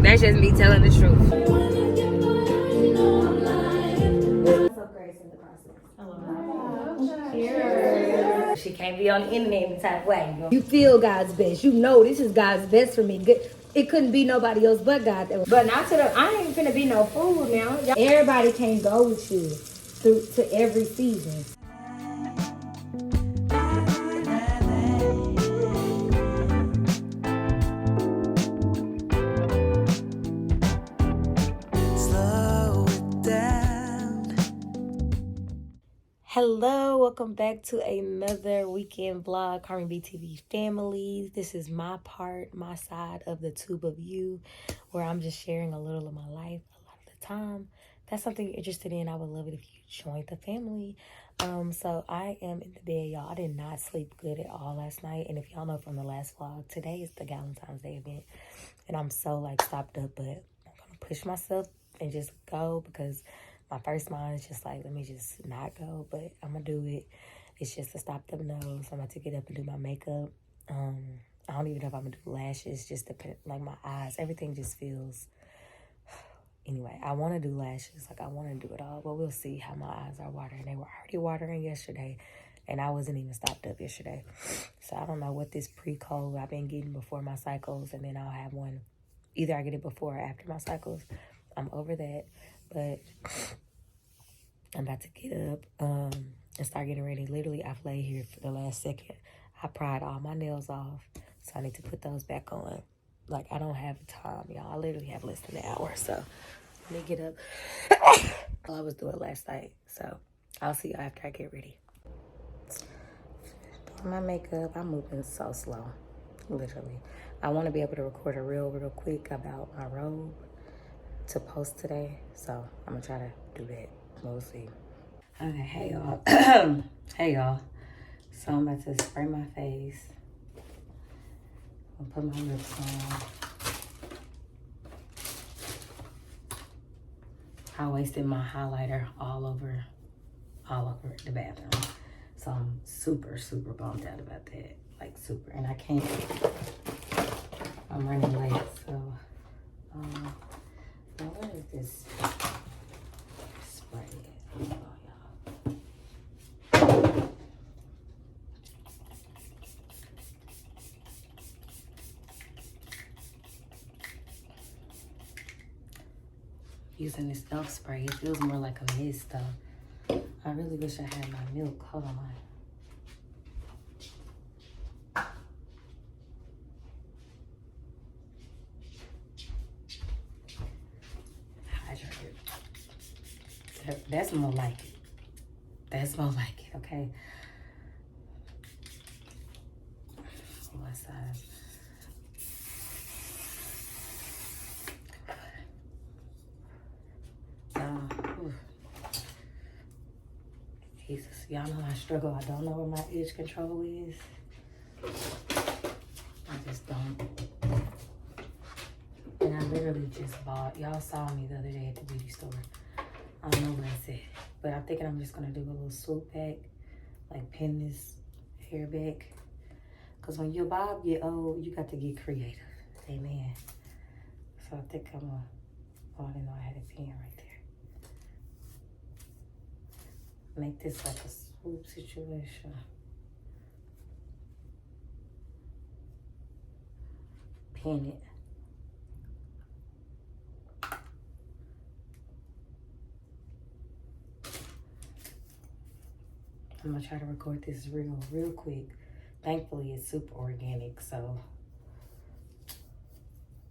That's just me telling the truth. She can't be on the internet any type of way. You feel God's best. You know this is God's best for me. It couldn't be nobody else but God. But not to the. I ain't finna be no fool now. Everybody can't go with you through to every season. Hello, welcome back to another weekend vlog, Carmen BTV family. This is my part, my side of the tube of you, where I'm just sharing a little of my life a lot of the time. If that's something you're interested in, I would love it if you joined the family. So I am in the bed, y'all. I did not sleep good at all last night. And if y'all know from the last vlog, today is the Galentines Day event. And I'm so stopped up, but I'm gonna push myself and just go because my first mind is just like, let me just not go, but I'm gonna do it. It's just to stop them nose. I'm about to get up and do my makeup. I don't even know if I'm gonna do lashes, just depend, like my eyes, everything just feels, anyway, I wanna do lashes, like I wanna do it all, but we'll see how my eyes are watering. They were already watering yesterday, and I wasn't even stopped up yesterday. So I don't know what this pre-cold I've been getting before my cycles, and then I'll have one, either I get it before or after my cycles. I'm over that, but I'm about to get up and start getting ready. Literally, I've laid here for the last second. I pried all my nails off, so I need to put those back on. Like, I don't have time, y'all. I literally have less than an hour, so let me get up. Well, I was doing last night, so I'll see you after I get ready. Doing my makeup, I'm moving so slow, literally. I want to be able to record a real quick about my robe to post today, so I'm gonna try to do that. We'll see. Okay, hey y'all. Hey y'all. So I'm about to spray my face. I'll put my lips on. I wasted my highlighter all over the bathroom. So I'm super bummed out about that. Like super. And I can't, I'm running late, so now where is this spray at? Oh, y'all. Using this elf spray, it feels more like a mist though. I really wish I had my milk. Hold on. Hydrated. That's more like it. That's more like it, okay? What size? Jesus, y'all know I struggle. I don't know where my edge control is. I just don't. And I literally just bought, y'all saw me the other day at the beauty store. I don't know where it's at, but I'm thinking I'm just gonna do a little swoop back, like pin this hair back. Cause when your bob get old, you got to get creative. Amen. So I think I'm gonna, oh, I didn't know I had a pin right there. Make this like a swoop situation. Pin it. I'm gonna try to record this real quick. Thankfully, it's super organic, so.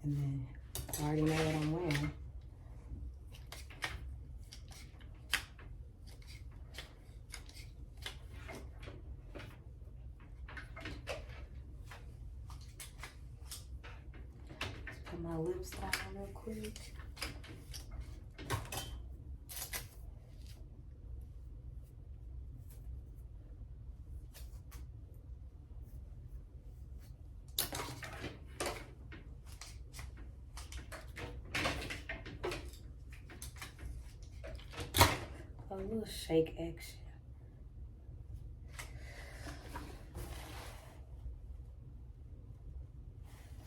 And then I already know what I'm wearing. Put my lips down real quick. A little shake action.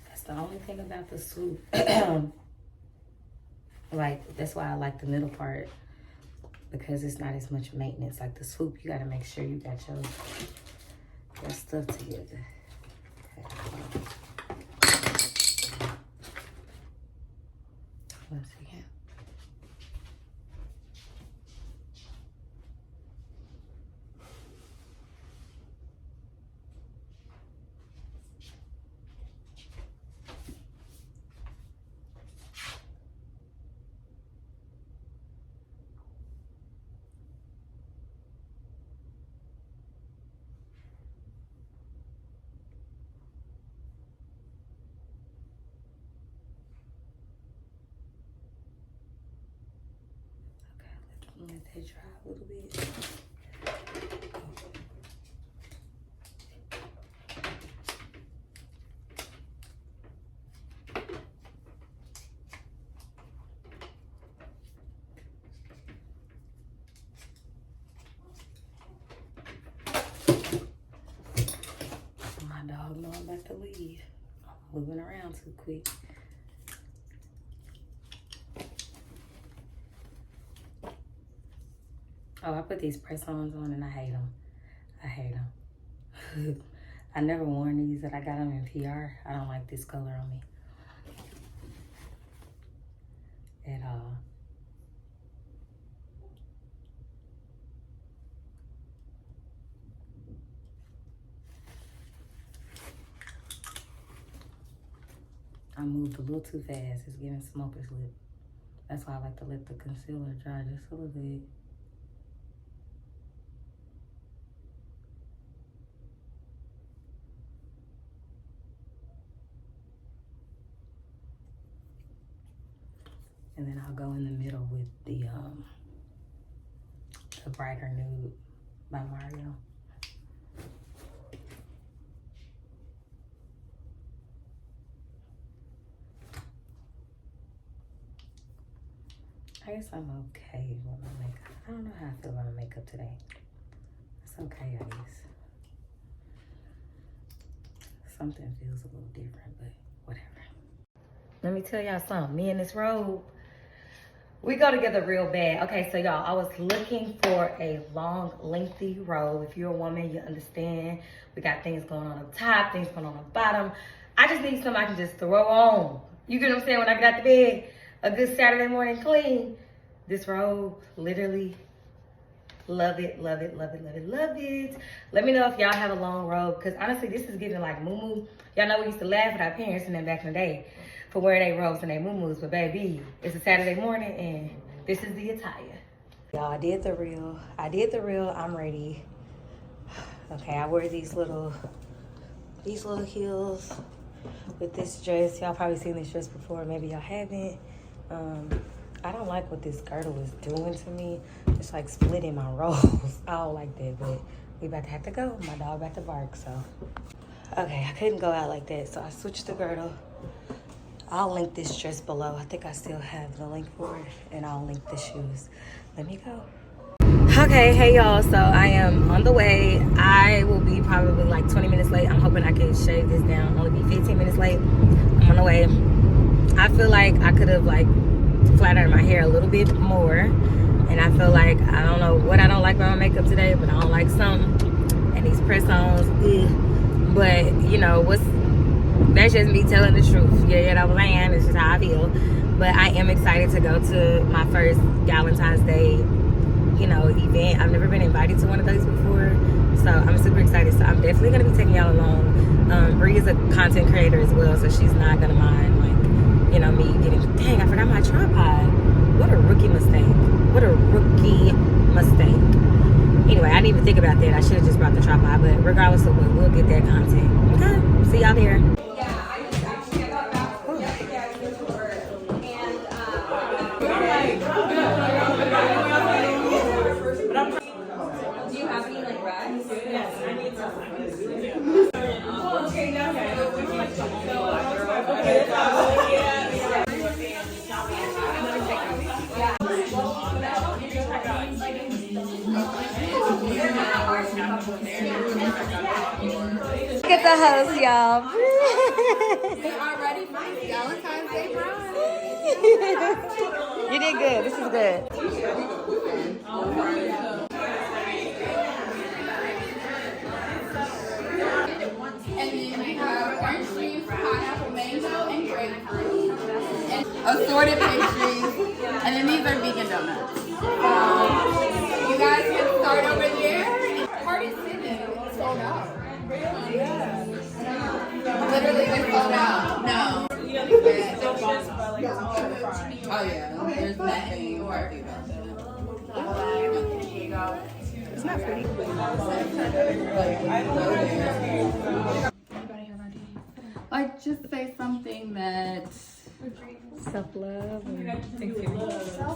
That's the only thing about the swoop. Like, that's why I like the middle part, because it's not as much maintenance. Like the swoop, you gotta make sure you got your stuff together. Okay. Once again. Let that dry a little bit. My dog know I'm about to leave. I'm moving around too quick. Oh, I put these press-ons on and I hate them. I hate them. I never worn these, that I got them in PR. I don't like this color on me at all. I moved a little too fast. It's giving smoker's lip. That's why I like to let the concealer dry just a little bit. And then I'll go in the middle with the brighter nude by Mario. I guess I'm okay with my makeup. I don't know how I feel about my makeup today. It's okay, I guess. Something feels a little different, but whatever. Let me tell y'all something. Me and this robe, we go together real bad. Okay, so y'all, I was looking for a long, lengthy robe. If you're a woman, you understand. We got things going on up top, things going on the bottom. I just need something I can just throw on. You get what I'm saying? When I get out the bed, a good Saturday morning clean. This robe, literally, love it, love it, love it, love it, love it. Let me know if y'all have a long robe, because honestly, this is giving like moo-moo. Y'all know we used to laugh at our parents and then back in the day for wearing their robes and their moo-moos, but baby, it's a Saturday morning and this is the attire. Y'all, I did the reel, I'm ready. Okay, I wear these little heels with this dress. Y'all probably seen this dress before, maybe y'all haven't. I don't like what this girdle is doing to me. It's like splitting my rolls. I don't like that, but we about to have to go. My dog about to bark, so. Okay, I couldn't go out like that, so I switched the girdle. I'll link this dress below. I think I still have the link for it, and I'll link the shoes. Let me go. Okay, hey y'all, so I am on the way. I will be probably like 20 minutes late. I'm hoping I can shave this down, only be 15 minutes late. I'm on the way. I feel like I could have like flattered my hair a little bit more, and I feel like I don't know what I don't like about my makeup today, but I don't like something. And these press-ons, but you know that's just me telling the truth. Yeah, you know what I'm saying? It's just how I feel. But I am excited to go to my first Galentines Day, you know, event. I've never been invited to one of those before, so I'm super excited. So I'm definitely gonna be taking y'all along. Bree is a content creator as well, so she's not gonna mind, like, you know, me getting, dang, I forgot my tripod. What a rookie mistake. What a rookie mistake. Anyway, I didn't even think about that. I should have just brought the tripod, but regardless of what, we'll get that content. Okay, see y'all there. Look at the host, y'all. They are ready for the Galentine's Day brunch. You did good. This is good. And then we have orange juice, pineapple, mango, and grapefruit. Assorted pastries. And then these are vegan donuts. You guys can start over there. Party sitting. It's sold out. Literally, they sold out. No. Oh, yeah. There's nothing worthy about that. It's not pretty. Like, just say something that Self-love.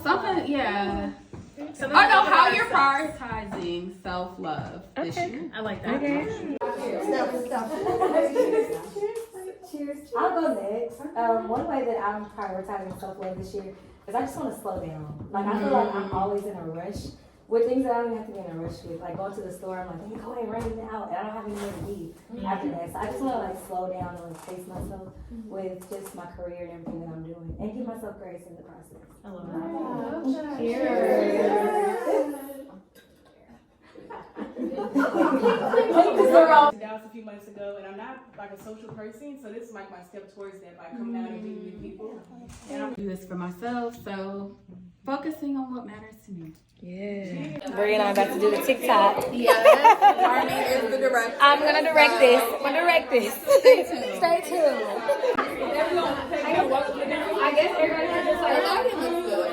something, yeah. I know how you're prioritizing self-love this year. I like that. Okay. Cheers. I'll go next. One way that I'm prioritizing self-love this year is I just want to slow down. Like, I feel like I'm always in a rush with things that I don't even have to be in a rush with. Like, going to the store, I'm like, let me go and run it out, and I don't have anywhere to be after that. So I just want to, like, slow down and, like, pace myself with just my career and everything that I'm doing, and give myself grace in the process. I love that. Cheers. Dallas a few months ago, and I'm not like a social person, so this is like my step towards that, like coming out and meeting new people. And I'm Do this for myself, so focusing on what matters to me. Yeah. Brie and I about to do the TikTok. Yes, Arnie is the director. I'm gonna direct this. I'm gonna direct this. Stay tuned. Stay tuned. I guess everybody can just like. I think it's good.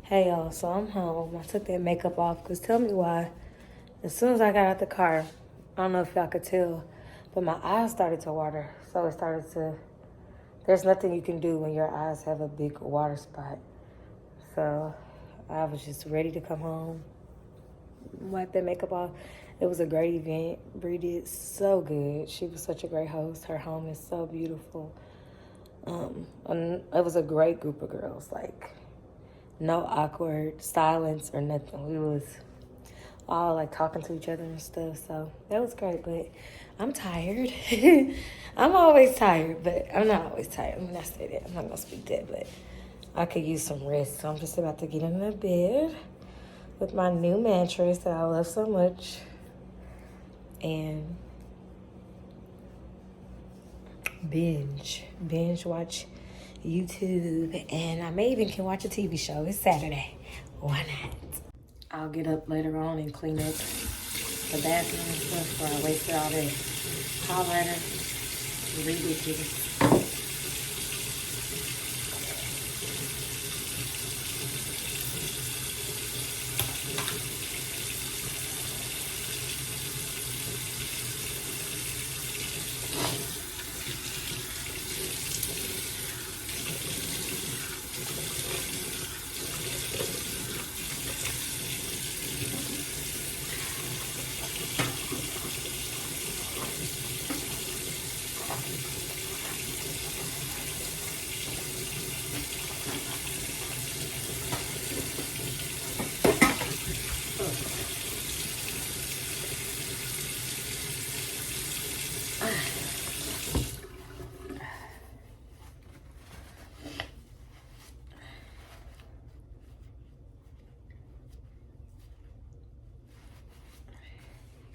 Hey y'all, so I'm home. I took that makeup off because tell me why. As soon as I got out the car, I don't know if y'all could tell, but my eyes started to water. So it started to, there's nothing you can do when your eyes have a big water spot. So I was just ready to come home, wipe that makeup off. It was a great event. Bree did so good. She was such a great host. Her home is so beautiful. And it was a great group of girls, like no awkward silence or nothing. We was all like talking to each other and stuff, so that was great. But I'm tired. I'm always tired, but I'm not always tired. I'm not say that. I'm not gonna speak that, but I could use some rest. So I'm just about to get in the bed with my new mattress that I love so much, and binge watch YouTube, and I may even can watch a TV show. It's Saturday. Why not? I'll get up later on and clean up the bathroom and stuff before I wasted all that highlighter. Ridiculous.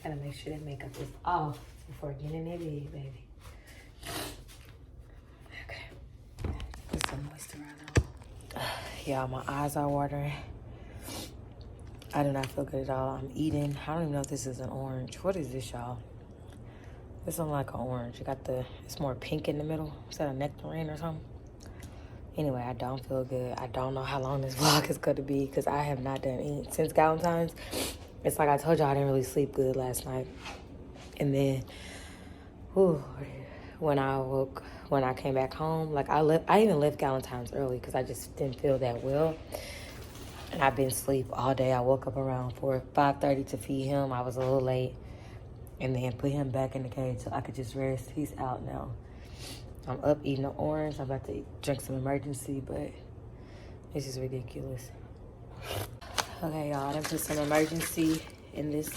Gotta make sure that makeup is off before getting in that bed, baby. Okay. Put some moisturizer on. Y'all, my eyes are watering. I do not feel good at all. I'm eating. I don't even know if this is an orange. What is this, y'all? This looks like an orange. It's more pink in the middle. Is that a nectarine or something? Anyway, I don't feel good. I don't know how long this vlog is going to be because I have not done any since Galentines. It's like I told y'all I didn't really sleep good last night. And then, whew, when I came back home, like I even left Galentines early because I just didn't feel that well. And I've been asleep all day. I woke up around 5:30 to feed him. I was a little late. And then put him back in the cage so I could just rest. He's out now. I'm up eating an orange. I'm about to drink some emergency, but this is ridiculous. Okay, y'all, I put some emergency in this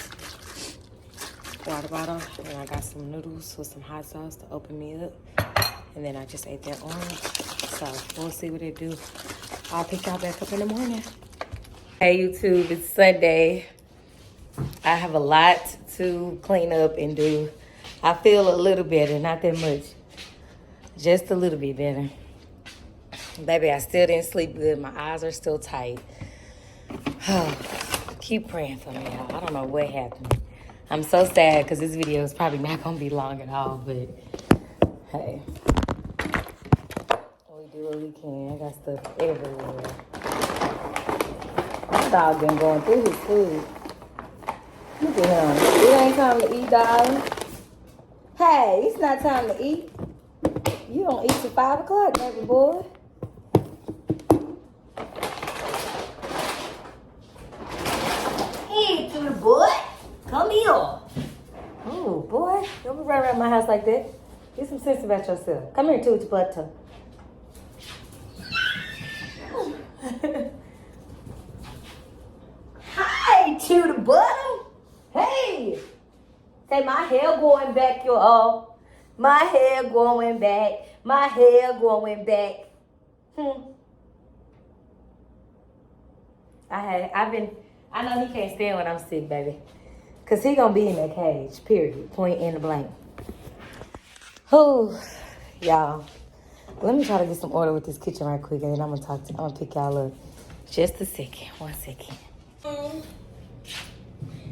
water bottle. And I got some noodles with some hot sauce to open me up. And then I just ate that orange. So we'll see what it do. I'll pick y'all back up in the morning. Hey, YouTube, it's Sunday. I have a lot to clean up and do. I feel a little better, not that much. Just a little bit better. Baby, I still didn't sleep good. My eyes are still tight. Keep praying for me, y'all. I don't know what happened. I'm so sad because this video is probably not going to be long at all, but hey. We do what we can. I got stuff everywhere. My dog been going through his food. Look at him. It ain't time to eat, darling. Hey, it's not time to eat. You don't eat till 5 o'clock, baby boy. Hey, little boy. Come here. Oh, boy. Don't be running around my house like that. Get some sense about yourself. Come here, too, with your butt tuck. Hi, to the bottom. Hey. Say, my hair going back, y'all. My hair going back. My hair going back. I know he can't stand when I'm sick, baby. Because he going to be in that cage, period. Point in the blank. Oh, y'all. Let me try to get some order with this kitchen right quick, and then I'm going to pick y'all up. Just a second. 1 second.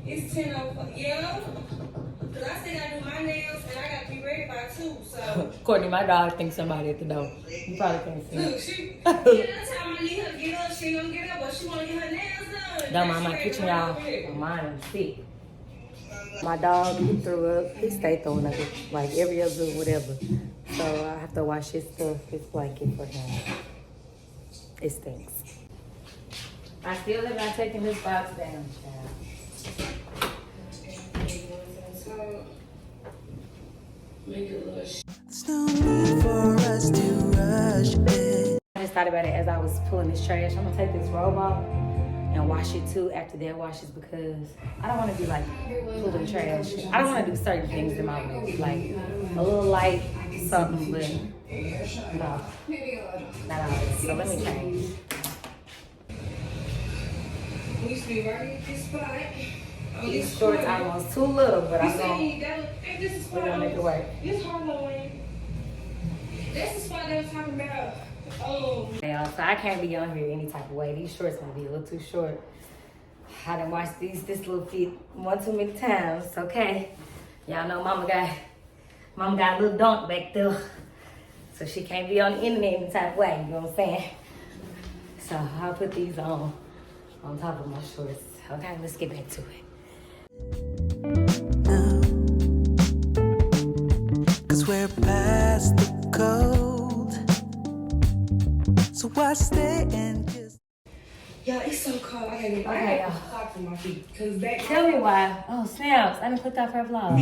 It's 10:04. Yeah. Because I still got to do my nails and I got to be ready by 2. So. Courtney, my dog thinks somebody at the door. You probably can't see him. Look, that's how I need her to get up. She don't get up, but she want to get her nails done. Don't mind my kitchen, y'all. Mine is sick. My dog, he threw up. He stayed throwing up like every other whatever. So I have to wash his stuff, his blanket for him. It stinks. I still have not taken this box down, child. There's no need for us to rush it. I just thought about it as I was pulling this trash. I'm gonna take this robe off and wash it too after that washes because I don't want to be like pulling trash. I don't want to do certain things in my room, like a little light something, but no, not always. So let me change. We used to be right at this spot. These shorts are almost too little, but we're gonna make it work. This Harlem way. That's the spot that I was talking about. Oh. Yeah, so I can't be on here any type of way. These shorts gonna be a little too short. I done watched this little feet one too many times. Okay, y'all know Mama got a little dunk back there, so she can't be on the internet any type of way. You know what I'm saying? So I'll put these on top of my shorts. Okay, let's get back to it. No, 'cause we're past the cold. So I stay and just. Yeah, it's so cold. I gotta get socks on my feet. Tell me why. Oh, snaps. I didn't click off her vlog.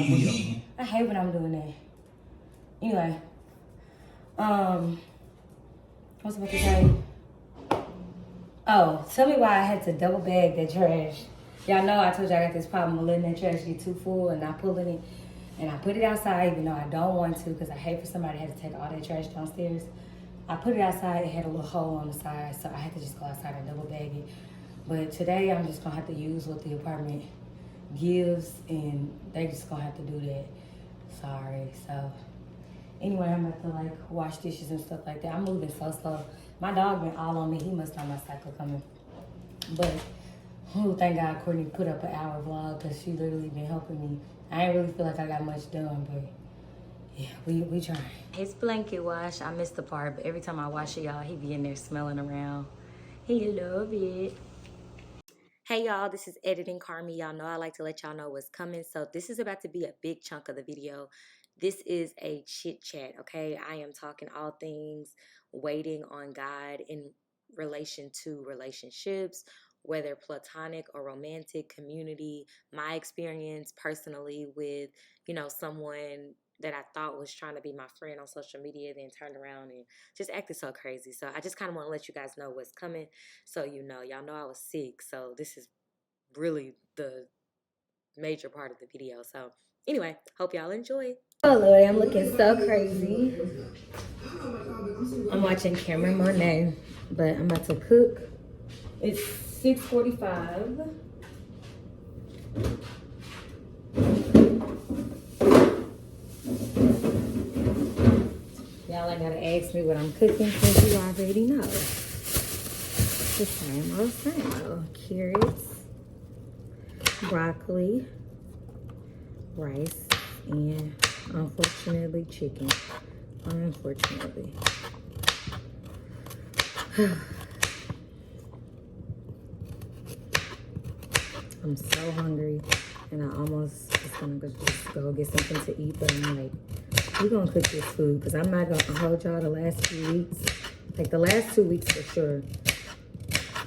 I hate when I'm doing that. Anyway. What's about to say? Oh, tell me why I had to double bag that trash. Y'all know I told you I got this problem with letting that trash get too full and not pulling it. And I put it outside even though I don't want to because I hate for somebody to have to take all that trash downstairs. I put it outside, it had a little hole on the side, so I had to just go outside and double bag it. But today I'm just gonna have to use what the apartment gives and they just gonna have to do that. Sorry, so. Anyway, I'm about to like wash dishes and stuff like that. I'm moving so slow. My dog been all on me. He must know my cycle coming. But thank God Courtney put up an hour vlog because she literally been helping me. I ain't really feel like I got much done, but yeah, we trying. His blanket wash, I missed the part, but every time I wash it, y'all, he be in there smelling around. He love it. Hey y'all, this is Editing Carmi. Y'all know I like to let y'all know what's coming. So this is about to be a big chunk of the video. This is a chit chat, okay? I am talking all things waiting on God in relation to relationships, whether platonic or romantic, community, my experience personally with, someone that I thought was trying to be my friend on social media, then turned around and just acted so crazy. So I just kind of want to let you guys know what's coming. So y'all know I was sick. So this is really the major part of the video. So anyway, hope y'all enjoy. Oh Lord, I'm looking so crazy. I'm watching Cameron Monet, but I'm about to cook. It's 6:45. Y'all ain't gotta ask me what I'm cooking because you already know. The same old. Carrots, broccoli, rice, and unfortunately chicken. Unfortunately. I'm so hungry and I almost was gonna just go get something to eat, but I'm like, we're gonna cook this food because I'm not gonna hold y'all the last few weeks. Like the last 2 weeks for sure,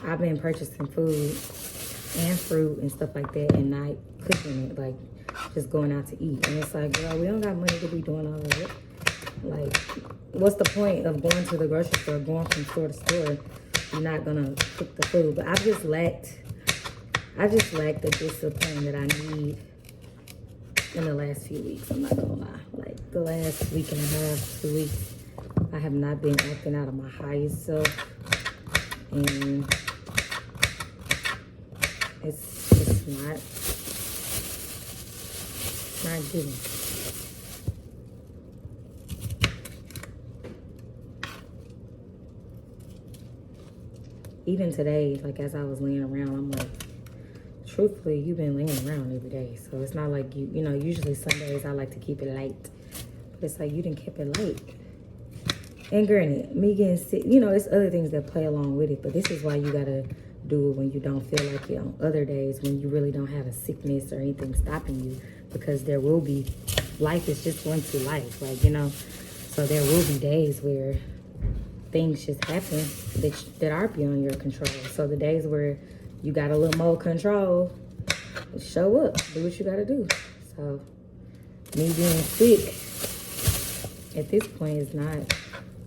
I've been purchasing food and fruit and stuff like that and not cooking it, like just going out to eat. And it's like, girl, we don't got money to be doing all of it. Like, what's the point of going to the grocery store, going from store to store? You're not gonna cook the food. But I just lacked the discipline that I need in the last few weeks. I'm not gonna lie. Like the last week and a half, 2 weeks, I have not been acting out of my highest self, and it's not giving. Even today, like as I was laying around, I'm like, truthfully, you've been laying around every day. So it's not like usually Sundays I like to keep it light. But it's like you didn't keep it light. And granted, me getting sick, it's other things that play along with it. But this is why you gotta do it when you don't feel like it on other days, when you really don't have a sickness or anything stopping you. Because there will be, life is just one to life, so there will be days where things just happen that are beyond your control. So the days where you got a little more control, show up, do what you gotta do. So me being sick at this point is not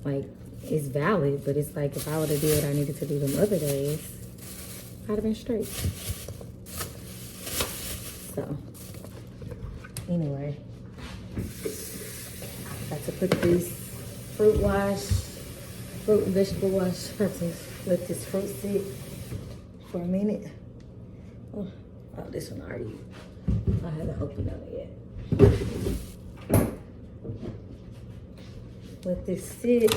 like, it's valid, but it's like if I would have did what I needed to do them other days, I'd have been straight. So anyway, got to put these fruit and vegetable wash. Have to let this fruit sit for a minute. Oh, this one already, I haven't opened it yet. Let this sit.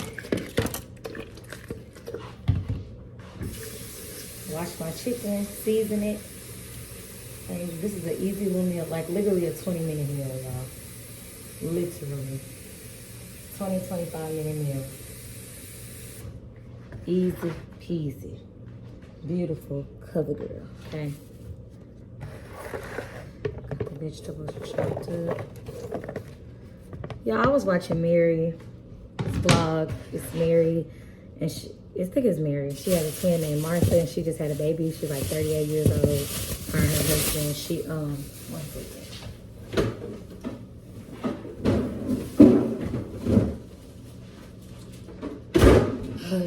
Wash my chicken, season it. And this is an easy little meal, like literally a 20-minute meal, y'all. Literally. 25-minute meal. Easy peasy. Beautiful cover girl, okay? Got the vegetables chopped up. Yeah, I was watching Mary's vlog. It's Mary, and I think it's Mary. She had a twin named Martha, and she just had a baby. She's like 38 years old. Her and her husband. She, one second.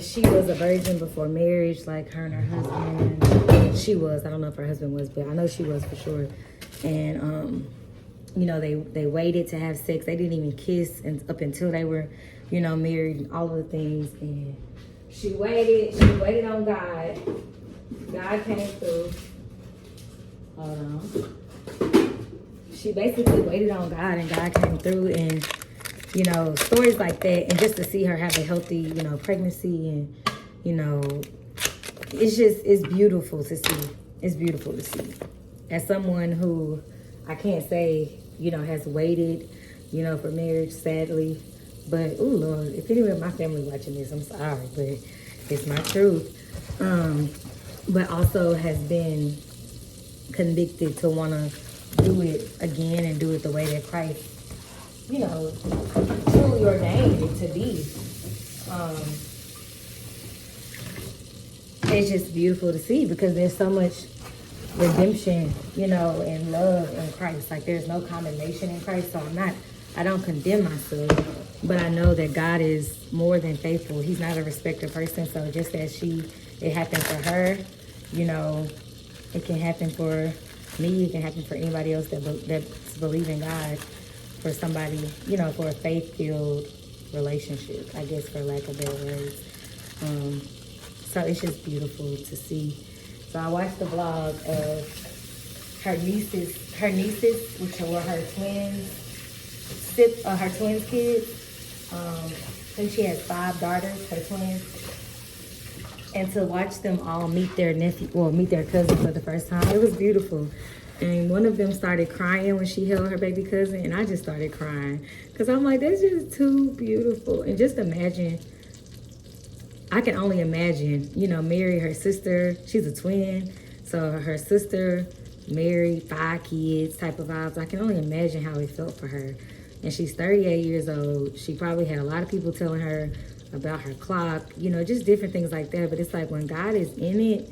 She was a virgin before marriage, like her and her husband. She was. I don't know if her husband was, but I know she was for sure. And they waited to have sex. They didn't even kiss up until they were, married and all of the things. And she waited on God. God came through. Hold on. She basically waited on God, and God came through, and stories like that, and just to see her have a healthy, pregnancy, and it's beautiful to see. It's beautiful to see. As someone who I can't say, has waited, for marriage, sadly. But, oh, Lord, if anyone in my family watching this, I'm sorry, but it's my truth. But also has been convicted to want to do it again and do it the way that Christ, truly ordained it to be. It's just beautiful to see because there's so much redemption, and love in Christ. Like there's no condemnation in Christ, so I don't condemn myself, but I know that God is more than faithful. He's not a respecter person, so just as it happened for her, it can happen for me, it can happen for anybody else that's believing God, for somebody, for a faith-filled relationship, I guess, for lack of better words. So it's just beautiful to see. So I watched the vlog of her nieces, which were her twins kids. I think she has 5 daughters, her twins. And to watch them all meet their cousin for the first time, it was beautiful. And one of them started crying when she held her baby cousin, and I just started crying. Because I'm like, that's just too beautiful. And just imagine, I can only imagine, Mary, her sister, she's a twin. So her sister, Mary, 5 kids type of vibes. I can only imagine how it felt for her. And she's 38 years old. She probably had a lot of people telling her about her clock, just different things like that. But it's like when God is in it,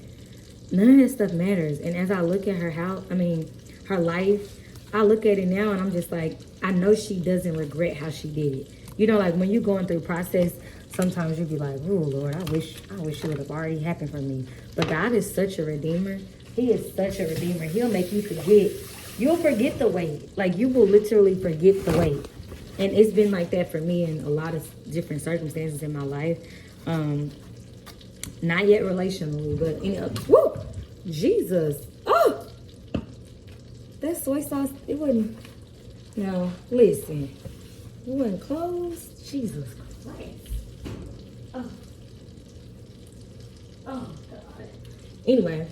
none of that stuff matters. And as I look at her life, I look at it now and I'm just like, I know she doesn't regret how she did it. Like when you're going through process, sometimes you'll be like, oh Lord, I wish it would have already happened for me. But God is such a redeemer. He is such a redeemer. He'll make you forget. You'll forget the weight. Like you will literally forget the weight. And it's been like that for me in a lot of different circumstances in my life. Not yet relationally, but woo! Jesus. Oh! That soy sauce, it wasn't, listen. It wasn't closed. Jesus Christ. Oh, God. Anyway,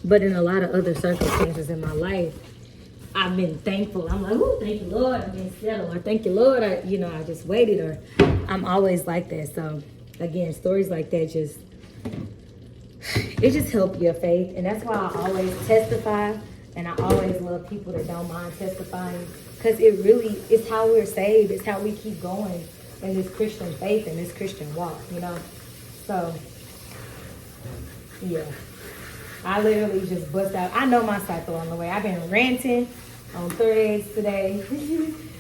but in a lot of other circumstances in my life, I've been thankful. I'm like, oh, thank you, Lord. I've been settled. Or thank you, Lord. I just waited. Or I'm always like that. So, again, stories like that it just help your faith. And that's why I always testify. And I always love people that don't mind testifying. Because it's how we're saved. It's how we keep going in this Christian faith and this Christian walk, So, yeah. I literally just bust out. I know my cycle on the way. I've been ranting on threads today.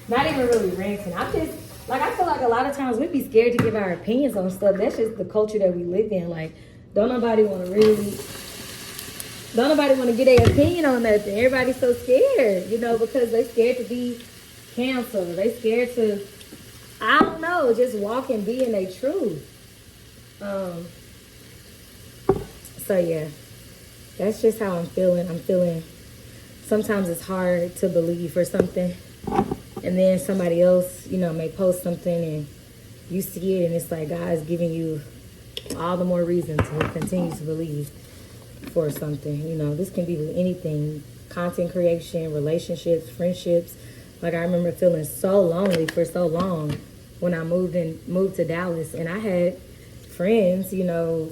Not even really ranting. I feel like a lot of times we be scared to give our opinions on stuff. That's just the culture that we live in. Like, don't nobody want to get their opinion on nothing. Everybody's so scared, because they scared to be canceled. They scared to, I don't know, just walk and be in their truth. So yeah. That's just how I'm feeling. Sometimes it's hard to believe for something. And then somebody else, may post something and you see it and it's like God's giving you all the more reason to continue to believe for something. This can be with anything. Content creation, relationships, friendships. Like I remember feeling so lonely for so long when I moved to Dallas. And I had friends,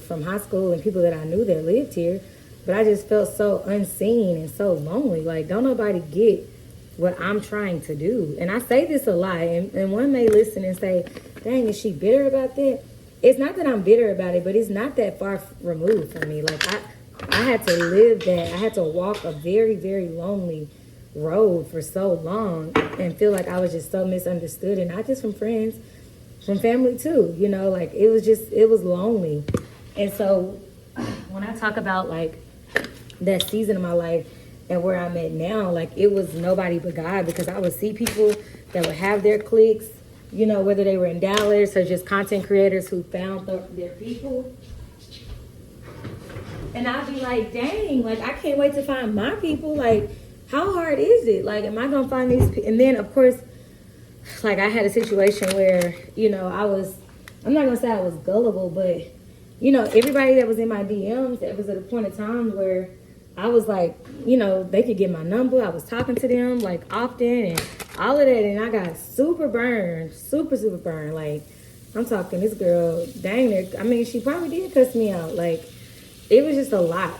from high school and people that I knew that lived here. But I just felt so unseen and so lonely. Like, don't nobody get what I'm trying to do. And I say this a lot. And one may listen and say, dang, is she bitter about that? It's not that I'm bitter about it, but it's not that far removed from me. Like, I had to live that. I had to walk a very, very lonely road for so long and feel like I was just so misunderstood. And not just from friends, from family too. Like, it was lonely. And so when I talk about, like, that season of my life and where I'm at now, like it was nobody but God, because I would see people that would have their cliques, whether they were in Dallas or just content creators who found their people. And I'd be like, dang, like I can't wait to find my people. Like, how hard is it? Like, am I going to find these people? And then, of course, like I had a situation where, I'm not going to say I was gullible, but, everybody that was in my DMs, it was at a point in time where I was like, they could get my number. I was talking to them like often and all of that. And I got super burned, super burned. Like, I'm talking this girl, dang it. I mean, she probably did cuss me out. Like, it was just a lot.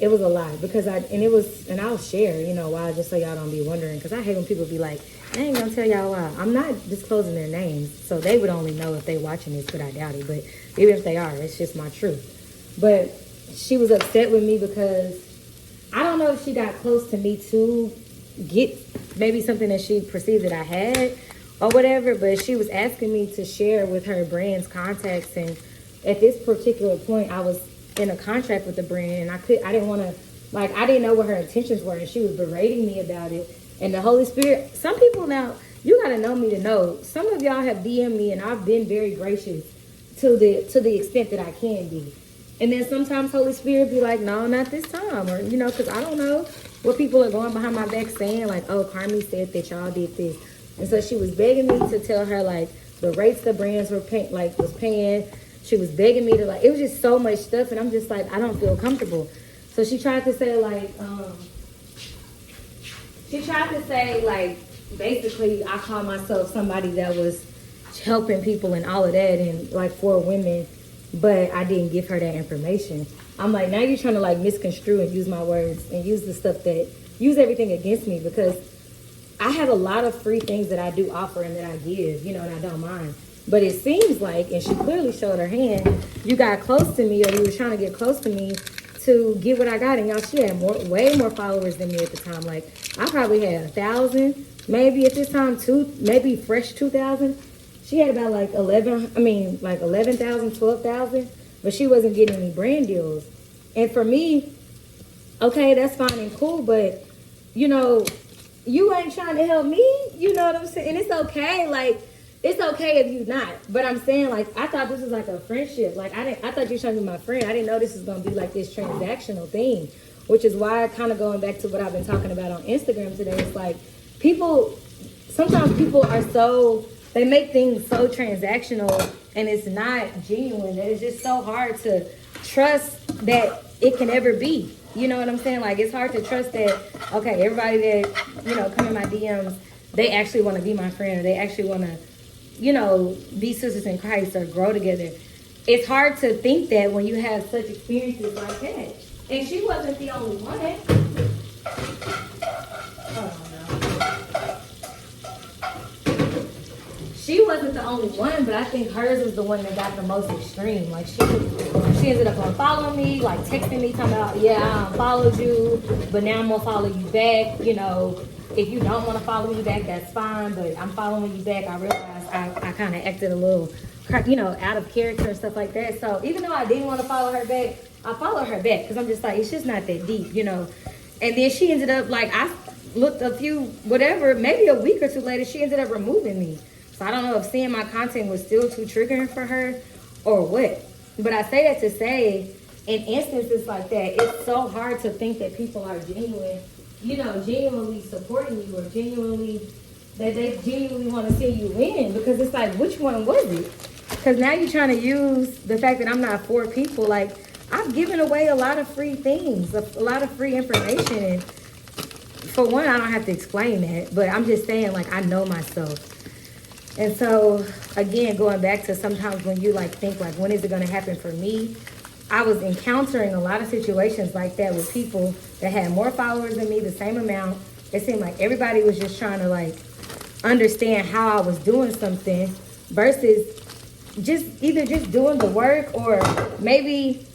it was a lie because and I'll share, you know, why, just so y'all don't be wondering, because I hate when people be like, I ain't gonna tell y'all why. I'm not disclosing their names, so they would only know if they watching this, but I doubt it. But even if they are, it's just my truth. But she was upset with me because I don't know if she got close to me to get maybe something that she perceived that I had or whatever, but she was asking me to share with her brand's contacts, and at this particular point I was in a contract with the brand, and I didn't want to, like, I didn't know what her intentions were, and she was berating me about it. And the Holy Spirit, some people, now you got to know me to know, some of y'all have DM'd me and I've been very gracious to the extent that I can be. And then sometimes Holy Spirit be like, no, not this time, or, you know, because I don't know what people are going behind my back saying, like, oh, Carmi said that y'all did this. And so she was begging me to tell her, like, the rates the brands were paying. She was begging me to, like, it was just so much stuff, and I'm just like, I don't feel comfortable. So she tried to say, like, basically, I call myself somebody that was helping people and all of that, and, like, for women, but I didn't give her that information. I'm like, now you're trying to, like, misconstrue and use my words and use everything against me, because I have a lot of free things that I do offer and that I give, you know, and I don't mind. But it seems like, and she clearly showed her hand, you got close to me, or you were trying to get close to me to get what I got. And y'all, she had way more followers than me at the time. Like, I probably had 1,000, maybe at this time, maybe fresh 2,000. She had about like 11,000, 12,000, but she wasn't getting any brand deals. And for me, okay, that's fine and cool, but, you know, you ain't trying to help me, you know what I'm saying? And it's okay, like, it's okay if you not. But I'm saying, like, I thought this was like a friendship. Like, I thought you were trying to be my friend. I didn't know this was going to be like this transactional thing, which is why, kind of going back to what I've been talking about on Instagram today, it's like, sometimes people are they make things so transactional, and it's not genuine, that it's just so hard to trust that it can ever be. You know what I'm saying? Like, it's hard to trust that, okay, everybody that, you know, come in my DMs, they actually want to be my friend, or they actually want to, you know, be sisters in Christ or grow together. It's hard to think that when you have such experiences like that. And she wasn't the only one. She wasn't the only one, but I think hers was the one that got the most extreme. Like, she ended up unfollowing me, like texting me, talking about, yeah, I unfollowed you, but now I'm gonna follow you back. You know, if you don't want to follow me back, that's fine, but I'm following you back. I realized I kind of acted a little, you know, out of character and stuff like that. So even though I didn't want to follow her back, I followed her back because I'm just like, it's just not that deep, you know. And then she ended up, like, I looked maybe a week or two later, she ended up removing me. So I don't know if seeing my content was still too triggering for her or what. But I say that to say, in instances like that, it's so hard to think that people are genuinely supporting you, or that they genuinely want to see you win. Because it's like, which one was it? Because now you're trying to use the fact that I'm not for people. Like, I've given away a lot of free things, a lot of free information. And for one, I don't have to explain that, but I'm just saying, like, I know myself. And so, again, going back to sometimes when you, like, think, like, when is it going to happen for me? I was encountering a lot of situations like that with people that had more followers than me, the same amount. It seemed like everybody was just trying to, like, understand how I was doing something versus either just doing the work, or maybe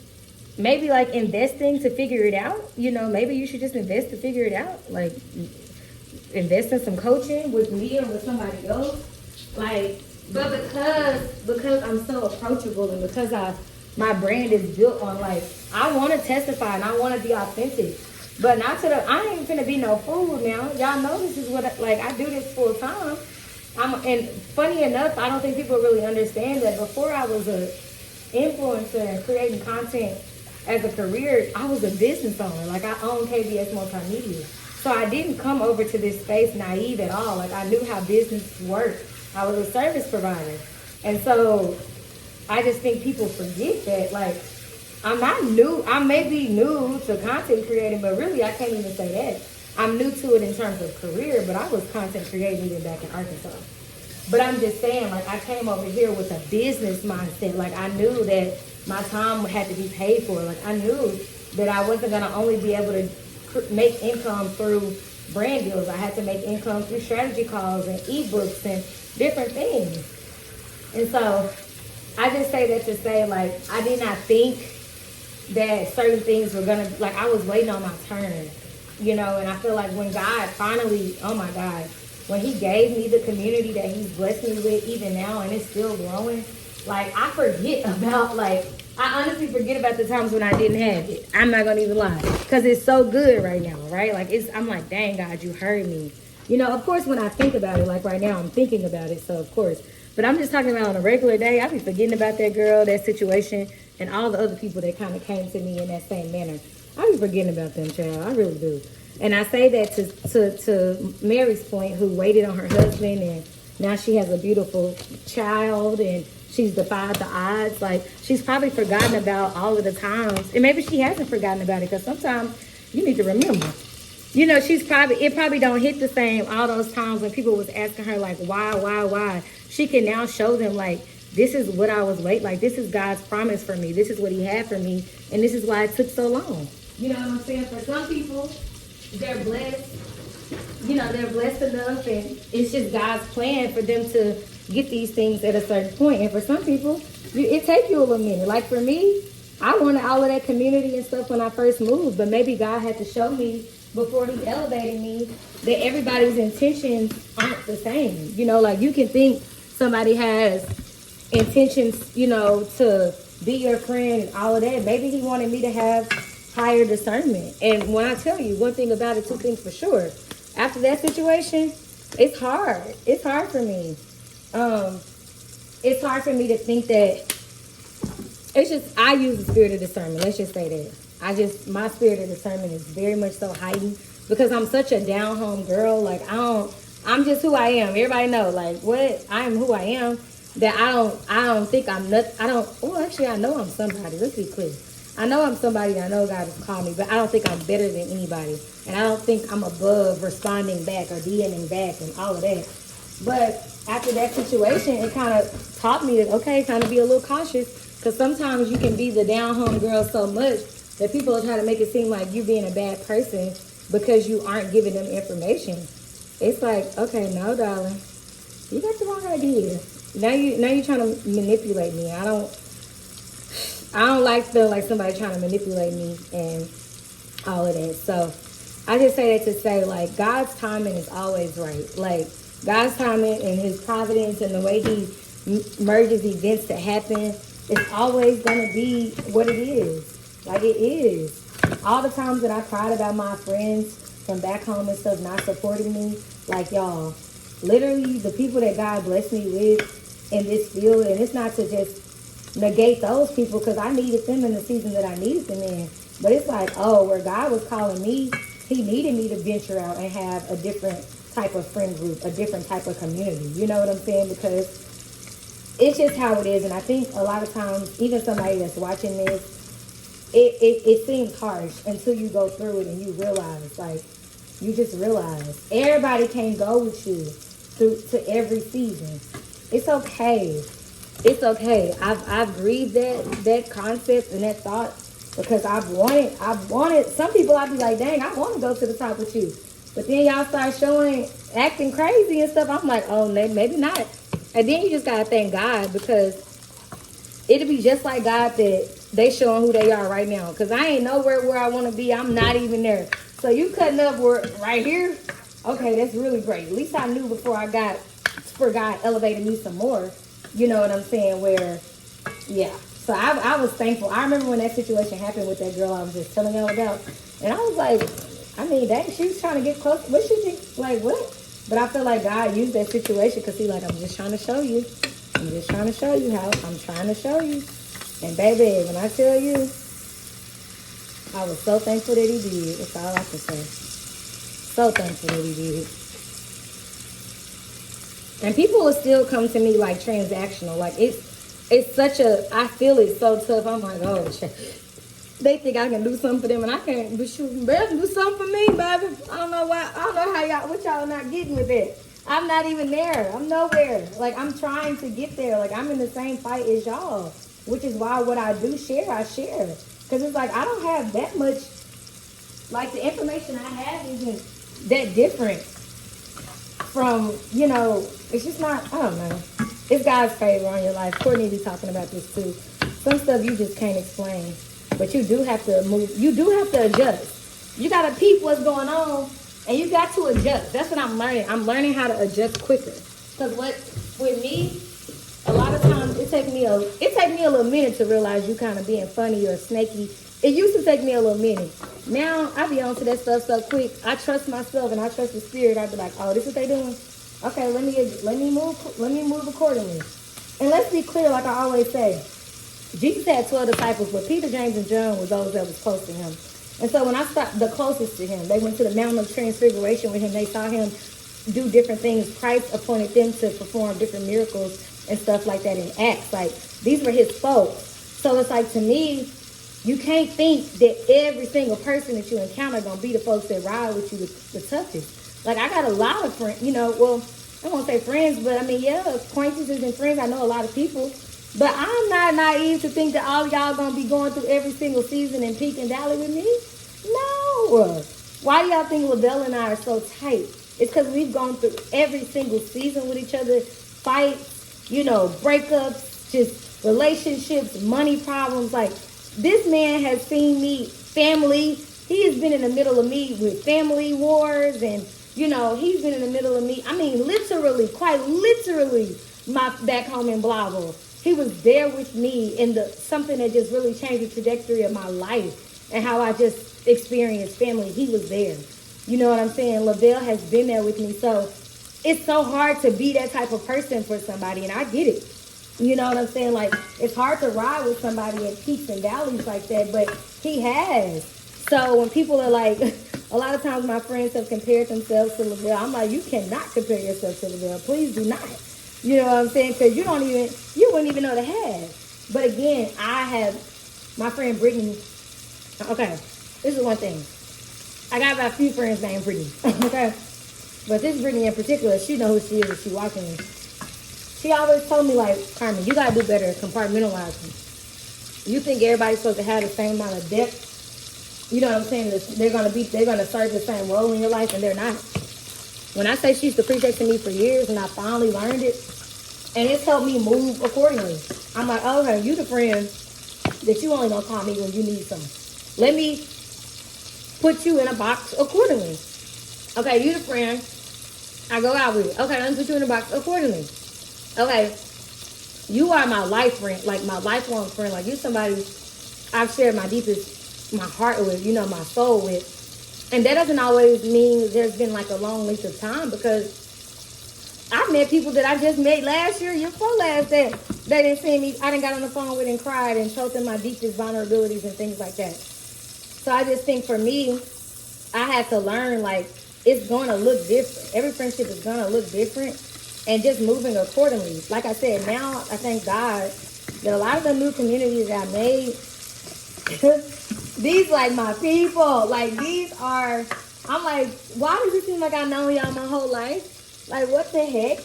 like investing to figure it out. You know, maybe you should just invest to figure it out. Like, invest in some coaching with me or with somebody else. Like, but because I'm so approachable, and because my brand is built on, like, I want to testify and I want to be authentic, but I ain't finna be no fool now. Y'all know this is I do this full time. And funny enough, I don't think people really understand that before I was a influencer and creating content as a career, I was a business owner. Like, I own KBS Multimedia. So I didn't come over to this space naive at all. Like, I knew how business worked. I was a service provider. And so I just think people forget that, like, I'm not new. I may be new to content creating, but really I can't even say that. I'm new to it in terms of career, but I was content creating even back in Arkansas. But I'm just saying, like, I came over here with a business mindset. Like, I knew that my time had to be paid for. Like, I knew that I wasn't gonna only be able to make income through brand deals. I had to make income through strategy calls and ebooks and different things. And so I just say that to say, like, I did not think that certain things were gonna, like, I was waiting on my turn, you know. And I feel like when God finally, oh my God, when he gave me the community that he's blessed me with even now, and it's still growing, like, I forget about, like, I honestly forget about the times when I didn't have it. I'm not gonna even lie, because it's so good right now, right? Like, I'm like, dang, God, you heard me. You know, of course, when I think about it, like right now, I'm thinking about it, so of course. But I'm just talking about on a regular day, I be forgetting about that girl, that situation, and all the other people that kind of came to me in that same manner. I be forgetting about them, child. I really do. And I say that to Mary's point, who waited on her husband, and now she has a beautiful child, and she's defied the odds. Like, she's probably forgotten about all of the times, and maybe she hasn't forgotten about it, because sometimes you need to remember. You know, it probably don't hit the same all those times when people was asking her, like, why? She can now show them, like, this is what I was waiting, like, this is God's promise for me. This is what he had for me, and this is why it took so long. You know what I'm saying? For some people, they're blessed. You know, they're blessed enough, and it's just God's plan for them to get these things at a certain point. And for some people, it takes you a little minute. Like for me, I wanted all of that community and stuff when I first moved, but maybe God had to show me before he elevated me that everybody's intentions aren't the same. You know, like, you can think somebody has intentions, you know, to be your friend and all of that. Maybe he wanted me to have higher discernment. And when I tell you one thing about it, two things for sure. After that situation, it's hard. It's hard for me. It's hard for me to think that, it's just, I use the spirit of discernment. Let's just say that. My spirit of discernment is very much so heightened because I'm such a down home girl. Like, I'm just who I am. Everybody know, like, what, I am who I am, that I don't think I'm not, actually, I know I'm somebody. Let's be clear. I know I'm somebody that I know God has called me, but I don't think I'm better than anybody. And I don't think I'm above responding back or DMing back and all of that. But after that situation, it kind of taught me that, okay, kind of be a little cautious, because sometimes you can be the down home girl so much that people are trying to make it seem like you being a bad person because you aren't giving them information. It's like, okay, no, darling, you got the wrong idea. Now you're trying to manipulate me. I don't like feeling like somebody trying to manipulate me and all of that. So I just say that to say, like, God's timing is always right. Like, God's timing and his providence and the way he merges events to happen, it's always going to be what it is. Like, it is. All the times that I cried about my friends from back home and stuff not supporting me, like, y'all, literally the people that God blessed me with in this field, and it's not to just negate those people, because I needed them in the season that I needed them in. But it's like, oh, where God was calling me, he needed me to venture out and have a different type of friend group, a different type of community. You know what I'm saying? Because it's just how it is. And I think a lot of times, even somebody that's watching this, it seems harsh until you go through it and you realize, like, you just realize everybody can't go with you through to every season. It's okay. It's okay. I've grieved that concept and that thought, because I've wanted, some people I'd be like, dang, I want to go to the top with you. But then y'all start acting crazy and stuff. I'm like, oh, maybe not. And then you just got to thank God, because it'll be just like God that they showing who they are right now. Because I ain't nowhere where I want to be. I'm not even there. So you cutting up right here? Okay, that's really great. At least I knew before God elevated me some more. You know what I'm saying? Where, yeah. So I was thankful. I remember when that situation happened with that girl I was just telling y'all about. And I was like, I mean, dang, she was trying to get close. What she think? Like, what? But I feel like God used that situation because he's like, I'm just trying to show you. I'm just trying to show you how. I'm trying to show you. And baby, when I tell you, I was so thankful that he did. That's all I can say. So thankful that he did. And people will still come to me like transactional. Like, it's such a, I feel it so tough. I'm like, oh, shit. They think I can do something for them, and I can't. But shoot, better do something for me, baby. I don't know why. I don't know how what y'all not getting with it. I'm not even there. I'm nowhere. Like, I'm trying to get there. Like, I'm in the same fight as y'all, which is why what I do share, I share. Because it's like, I don't have that much, like the information I have isn't that different from, it's just not, I don't know. It's God's favor on your life. Courtney be talking about this too. Some stuff you just can't explain. But you do have to move. You do have to adjust. You got to peep what's going on, and you got to adjust. That's what I'm learning. I'm learning how to adjust quicker. Because with me, a lot of times it take me a little minute to realize you kind of being funny or snaky. It used to take me a little minute. Now I be on to that stuff so quick. I trust myself and I trust the spirit. I be like, oh, this is what they doing. Okay, let me move accordingly. And let's be clear, like I always say, Jesus had 12 disciples, but Peter, James, and John were those that was close to him. And so when I stopped the closest to him, they went to the Mountain of Transfiguration with him. They saw him do different things. Christ appointed them to perform different miracles and stuff like that in Acts. Like, these were his folks. So it's like, to me, you can't think that every single person that you encounter going to be the folks that ride with you the toughest. Like, I got a lot of friends, well, I won't say friends, but I mean, yeah, acquaintances and friends. I know a lot of people. But I'm not naive to think that all of y'all going to be going through every single season and peak and valley with me. No. Why do y'all think Lavelle and I are so tight? It's because we've gone through every single season with each other. Fights, breakups, just relationships, money problems. Like, this man has seen me, family. He has been in the middle of me with family wars and, he's been in the middle of me. I mean, literally, quite literally, my back home in Blavel. He was there with me in something that just really changed the trajectory of my life and how I just experienced family. He was there. You know what I'm saying? Lavelle has been there with me. So it's so hard to be that type of person for somebody, and I get it. You know what I'm saying? Like, it's hard to ride with somebody in peaks and valleys like that, but he has. So when people are like, a lot of times my friends have compared themselves to Lavelle. I'm like, you cannot compare yourself to Lavelle. Please do not. You know what I'm saying? Because you wouldn't even know the half. But again, I have my friend Brittany. Okay, this is one thing. I got about a few friends named Brittany. Okay, but this Brittany in particular, she know who she is if she watching me. She always told me, like, Carmen, you gotta do better at compartmentalizing. You think everybody's supposed to have the same amount of depth? You know what I'm saying? They're gonna serve the same role in your life, and they're not. When I say she used to preach that to me for years, and I finally learned it, and it's helped me move accordingly. I'm like, oh, okay, you the friend that you only gonna call me when you need something. Let me put you in a box accordingly. Okay, you the friend I go out with. Okay, let me put you in a box accordingly. Okay, you are my life friend, like my lifelong friend. Like, you're somebody I've shared my heart with, my soul with. And that doesn't always mean there's been like a long length of time, because I've met people that I just met last year before last, that they didn't see me. I done got on the phone with and cried and told them my deepest vulnerabilities and things like that. So I just think for me, I had to learn, like, it's going to look different. Every friendship is going to look different, and just moving accordingly. Like I said, now I thank God that a lot of the new communities that I made, these like my people. Like, these are, I'm like, why does it seem like I've known y'all my whole life? Like, what the heck?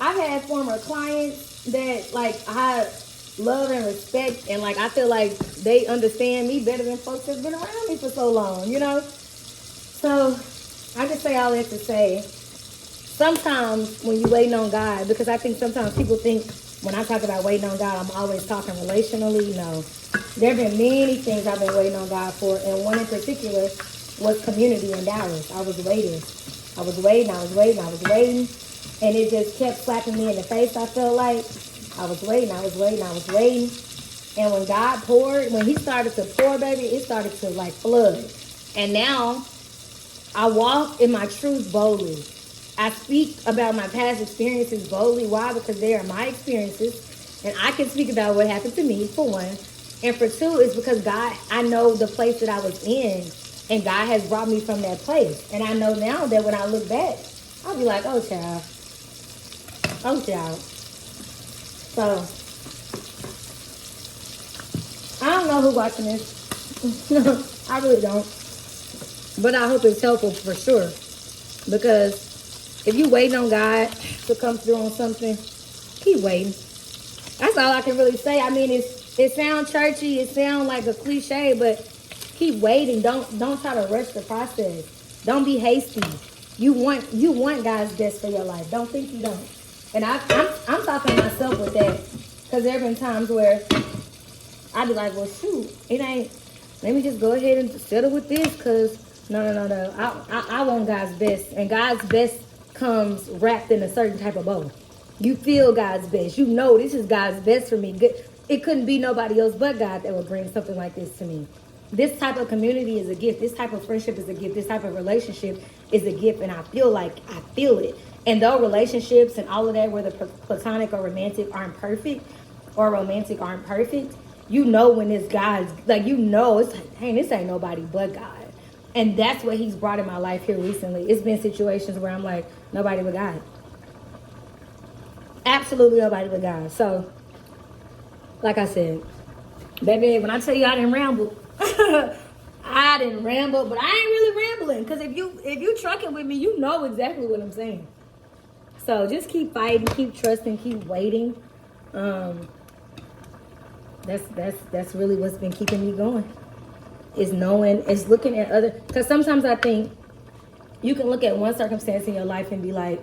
I've had former clients that, like, I love and respect, and, like, I feel like they understand me better than folks that's been around me for so long, So I just say all that to say, sometimes when you're waiting on God, because I think sometimes people think when I talk about waiting on God, I'm always talking relationally. No. There have been many things I've been waiting on God for, and one in particular was community in Dallas. I was waiting, and it just kept slapping me in the face. I felt like I was waiting. And when God poured, when he started to pour, baby, it started to, like, flood. And now I walk in my truth boldly. I speak about my past experiences boldly. Why? Because they are my experiences, and I can speak about what happened to me, for one. And for two, is because God, I know the place that I was in, and God has brought me from that place. And I know now that when I look back, I'll be like, oh, child. So, I don't know who's watching this. I really don't. But I hope it's helpful for sure. Because if you waiting on God to come through on something, keep waiting. That's all I can really say. I mean, it's It sounds churchy, it sounds like a cliche, but keep waiting. Don't try to rush the process. Don't be hasty. You want God's best for your life. Don't think you don't. And I'm talking to myself with that, because there have been times where I'd be like, well, shoot, it ain't. Let me just go ahead and settle with this, because no. I want God's best, and God's best comes wrapped in a certain type of bow. You feel God's best. You know this is God's best for me. It couldn't be nobody else but God that would bring something like this to me. This type of community is a gift. This type of friendship is a gift. This type of relationship is a gift, and I feel it. And though relationships and all of that, whether platonic or romantic, aren't perfect, you know when it's God's, like, you know, it's like, dang, this ain't nobody but God. And that's what he's brought in my life here recently. It's been situations where I'm like, nobody but God. Absolutely nobody but God. So, like I said, baby, when I tell you I didn't ramble, I didn't ramble, but I ain't really rambling. Because if you trucking with me, you know exactly what I'm saying. So just keep fighting, keep trusting, keep waiting. That's really what's been keeping me going. Is knowing, is looking at other, because sometimes I think you can look at one circumstance in your life and be like,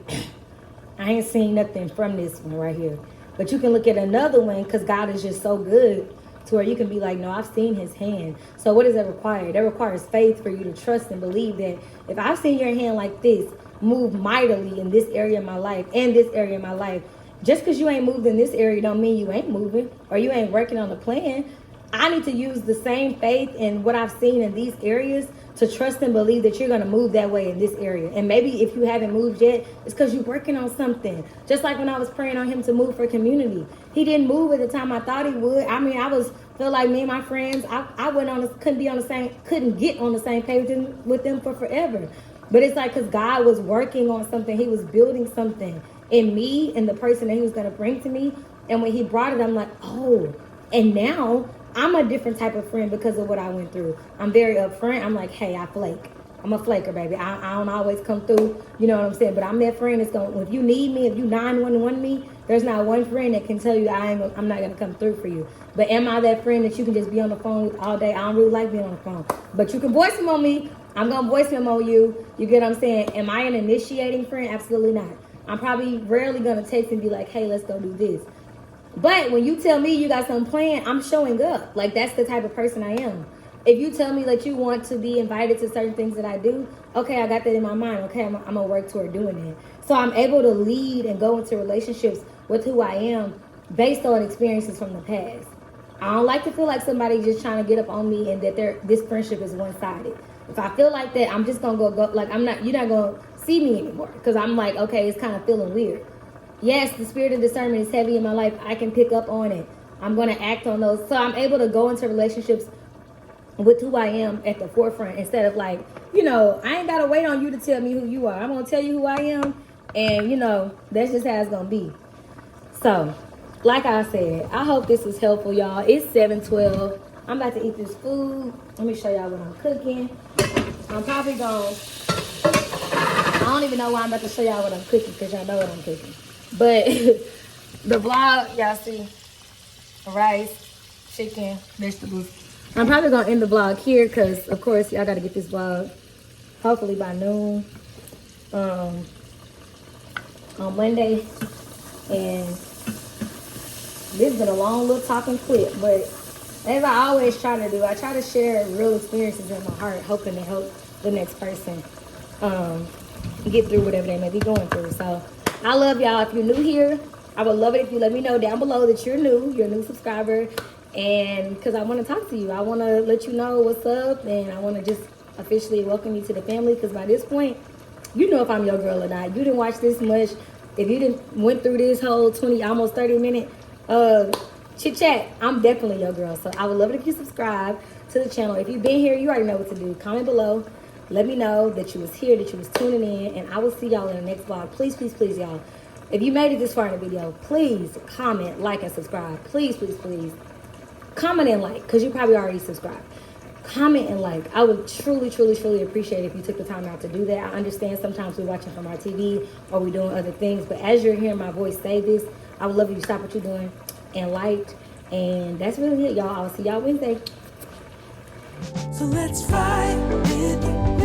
I ain't seeing nothing from this one right here. But you can look at another one, because God is just so good, to where you can be like, no, I've seen his hand. So what does that require? That requires faith for you to trust and believe that if I've seen your hand like this move mightily in this area of my life and this area of my life, just because you ain't moved in this area don't mean you ain't moving or you ain't working on the plan. I need to use the same faith in what I've seen in these areas to trust and believe that you're going to move that way in this area. And maybe if you haven't moved yet, it's because you're working on something. Just like when I was praying on him to move for community. He didn't move at the time I thought he would. I mean, feel like me and my friends, couldn't get on the same page with them for forever. But it's like, because God was working on something. He was building something in me and the person that he was going to bring to me. And when he brought it, I'm like, oh, and now I'm a different type of friend because of what I went through. I'm very upfront. I'm like, hey, I flake. I'm a flaker, baby. I don't always come through. You know what I'm saying? But I'm that friend that's going, if you need me, if you 911 me, there's not one friend that can tell you I'm not going to come through for you. But am I that friend that you can just be on the phone with all day? I don't really like being on the phone. But you can voice him on me. I'm going to voice him on you. You get what I'm saying? Am I an initiating friend? Absolutely not. I'm probably rarely going to text and be like, hey, let's go do this. But when you tell me you got something planned, I'm showing up. Like, that's the type of person I am. If you tell me that you want to be invited to certain things that I do, okay, I got that in my mind. Okay, I'm going to work toward doing that. So I'm able to lead and go into relationships with who I am based on experiences from the past. I don't like to feel like somebody just trying to get up on me and that this friendship is one-sided. If I feel like that, I'm just going to go, like, you're not going to see me anymore. Because I'm like, okay, it's kind of feeling weird. Yes, the spirit of discernment is heavy in my life. I can pick up on it. I'm going to act on those. So I'm able to go into relationships with who I am at the forefront instead of like, I ain't got to wait on you to tell me who you are. I'm going to tell you who I am. And, that's just how it's going to be. So, like I said, I hope this is helpful, y'all. It's 7:12. I'm about to eat this food. Let me show y'all what I'm cooking. I'm probably going I don't even know why I'm about to show y'all what I'm cooking, because y'all know what I'm cooking. But the vlog, y'all see rice, chicken, vegetables. I'm probably going to end the vlog here because, of course, y'all got to get this vlog hopefully by noon on Monday. And this has been a long little talking clip, but as I always try to do, I try to share real experiences in my heart, hoping to help the next person get through whatever they may be going through. So I love y'all. If you're new here, I would love it if you let me know down below that you're a new subscriber, and because I want to talk to you. I want to let you know what's up, and I want to just officially welcome you to the family, because by this point, you know if I'm your girl or not. You didn't watch this much. If you didn't went through this whole 20, almost 30 minute chit chat, I'm definitely your girl. So I would love it if you subscribe to the channel. If you've been here, you already know what to do. Comment below. Let me know that you was here, that you was tuning in, and I will see y'all in the next vlog. Please, please, please, y'all. If you made it this far in the video, please comment, like, and subscribe. Please, please, please. Comment and like, because you probably already subscribed. Comment and like. I would truly, truly, truly appreciate it if you took the time out to do that. I understand sometimes we're watching from our TV or we're doing other things, but as you're hearing my voice say this, I would love if you stop what you're doing and liked And that's really it, y'all. I'll see y'all Wednesday. So let's fight with